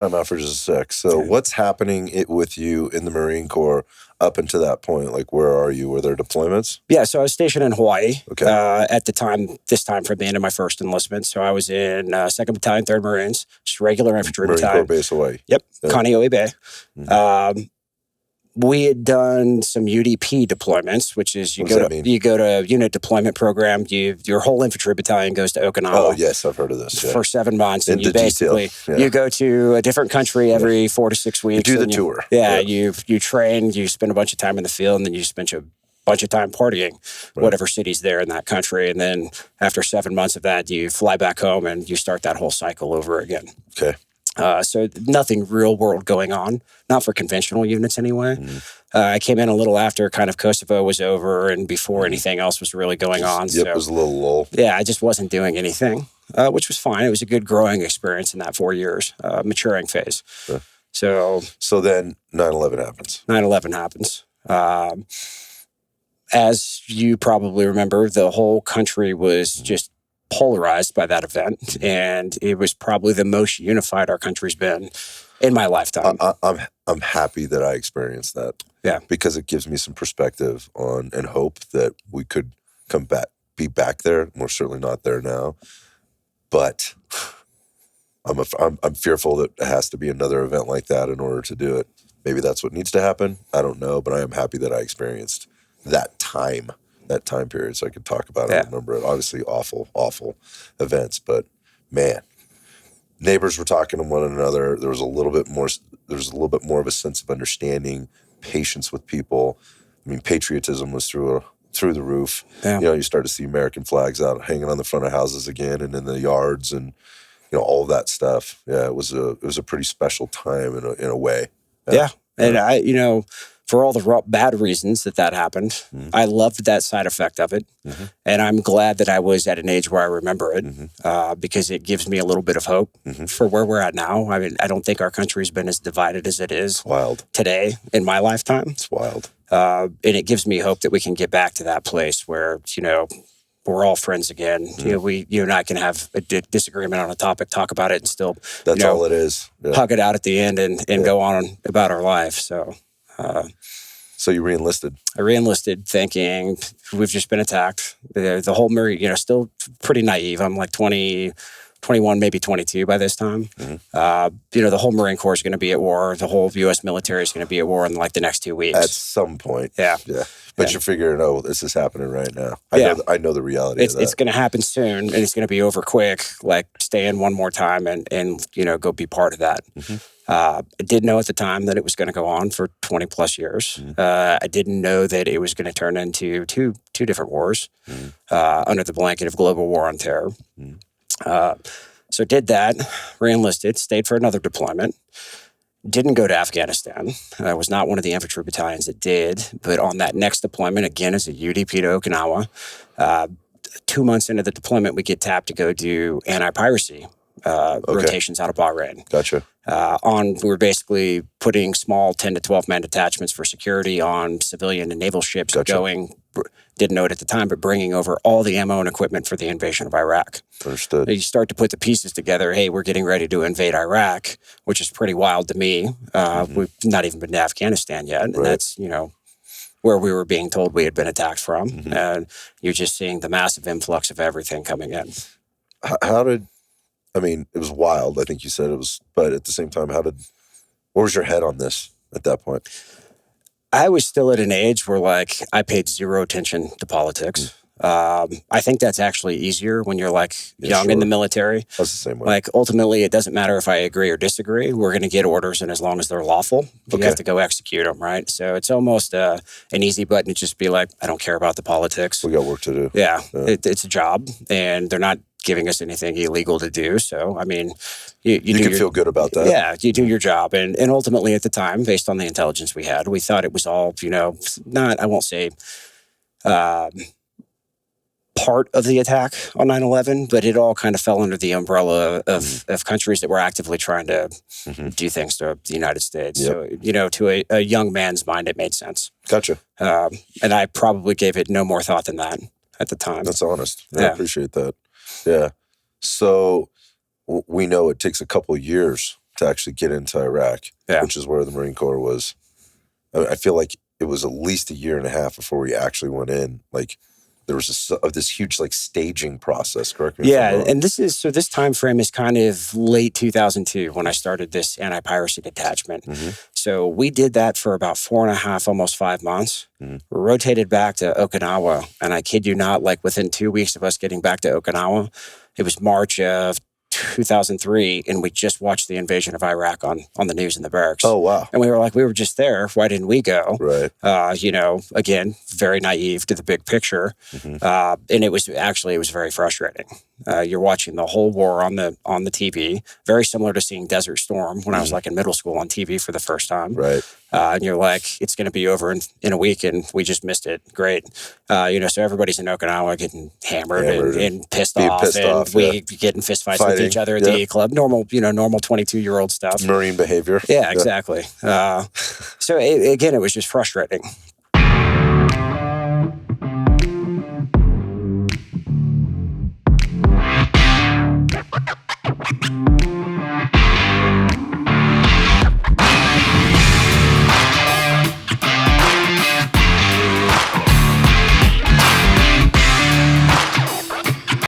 I'm out for just a sec. So what's happening with you in the Marine Corps up until that point? Like, where are you? Were there deployments? Yeah, so I was stationed in Hawaii Okay. at the time, this time from the end of my first enlistment. So I was in 2nd Battalion, 3rd Marines, just regular infantry Marine battalion. Corps Base Hawaii. Yep, Kaneohe Bay. We had done some UDP deployments, which is you go to unit deployment program. Your whole infantry battalion goes to Okinawa. Oh yes, I've heard of this. For 7 months, and you basically you go to a different country every 4 to 6 weeks. You do the tour. Yeah, you train. You spend a bunch of time in the field, and then you spend a bunch of time partying, whatever city's there in that country. And then after 7 months of that, you fly back home and you start that whole cycle over again. Okay. So nothing real world going on, not for conventional units anyway. I came in a little after kind of Kosovo was over and before anything else was really going on. Yep, it was a little lull. Yeah, I just wasn't doing anything, which was fine. It was a good growing experience in that 4 years, maturing phase. Sure. So then 9/11 happens. 9/11 happens. As you probably remember, the whole country was just polarized by that event, and it was probably the most unified our country's been in my lifetime. I'm happy that I experienced that. Yeah, because it gives me some perspective on and hope that we could be back there. We're certainly not there now, but I'm fearful that it has to be another event like that in order to do it. Maybe that's what needs to happen. I don't know, but I am happy that I experienced that time period, so I could talk about it. I remember it. Obviously, awful events, but man, neighbors were talking to one another. There was a little bit more of a sense of understanding, patience with people. I mean, patriotism was through the roof. Yeah. You start to see American flags out hanging on the front of houses again, and in the yards, and all of that stuff. Yeah, it was a pretty special time in a way. Yeah. And I, for all the bad reasons that happened, I loved that side effect of it. And I'm glad that I was at an age where I remember it because it gives me a little bit of hope for where we're at now. I mean, I don't think our country's been as divided as it is today in my lifetime. It's wild. And it gives me hope that we can get back to that place where, we're all friends again. You and I can have a disagreement on a topic, talk about it, and still that's all it is. Yeah. Hug it out at the end and go on about our life. So you re-enlisted? I re-enlisted thinking we've just been attacked. The whole Marine, still pretty naive. I'm like 20, 21, maybe 22 by this time. The whole Marine Corps is going to be at war. The whole U.S. military is going to be at war in like the next 2 weeks. At some point. Yeah. But you're figuring, this is happening right now. I know the reality of that. It's going to happen soon, and it's going to be over quick. Like, stay in one more time and go be part of that. I didn't know at the time that it was going to go on for 20 plus years. I didn't know that it was going to turn into two different wars under the blanket of global war on terror. So did that, re-enlisted, stayed for another deployment. Didn't go to Afghanistan. I was not one of the infantry battalions that did. But on that next deployment, again, as a UDP to Okinawa, 2 months into the deployment, we get tapped to go do anti-piracy rotations out of Bahrain. Gotcha. We're basically putting small 10 to 12 man detachments for security on civilian and naval ships didn't know it at the time, but bringing over all the ammo and equipment for the invasion of Iraq. Understood. You start to put the pieces together. Hey, we're getting ready to invade Iraq, which is pretty wild to me. We've not even been to Afghanistan yet. And that's, where we were being told we had been attacked from. And you're just seeing the massive influx of everything coming in. It was wild. I think you said it was, but at the same time, what was your head on this at that point? I was still at an age where I paid zero attention to politics. I think that's actually easier when you're young in the military. That's the same way. Ultimately, it doesn't matter if I agree or disagree. We're going to get orders, and as long as they're lawful, you have to go execute them, right? So it's almost an easy button to just be like, I don't care about the politics. We got work to do. Yeah. It's a job, and they're not giving us anything illegal to do. So, you can feel good about that. Yeah, you do your job. And ultimately at the time, based on the intelligence we had, we thought it was all, I won't say part of the attack on 9/11, but it all kind of fell under the umbrella of countries that were actively trying to do things to the United States. Yep. So, to a young man's mind, it made sense. Gotcha. And I probably gave it no more thought than that at the time. That's honest. I appreciate that. Yeah. So we know it takes a couple of years to actually get into Iraq, which is where the Marine Corps was. I feel like it was at least a year and a half before we actually went in. Like, there was this huge like staging process. Correct me if I'm wrong. And this time frame is kind of late 2002 when I started this anti-piracy detachment. So we did that for about 4.5, almost 5 months. Rotated back to Okinawa, and I kid you not, like within 2 weeks of us getting back to Okinawa, it was March of 2003, and we just watched the invasion of Iraq on the news in the barracks. Oh, wow. And we were like, we were just there. Why didn't we go? Right. Again, very naive to the big picture. And it was very frustrating. You're watching the whole war on the TV, very similar to seeing Desert Storm when I was like in middle school on TV for the first time. Right. And you're like, it's going to be over in a week, and we just missed it. Great. So everybody's in Okinawa getting hammered and pissed off. We get in fist fights with each other at the E Club. Normal 22-year-old stuff. Marine behavior. Yeah, exactly. So again, it was just frustrating.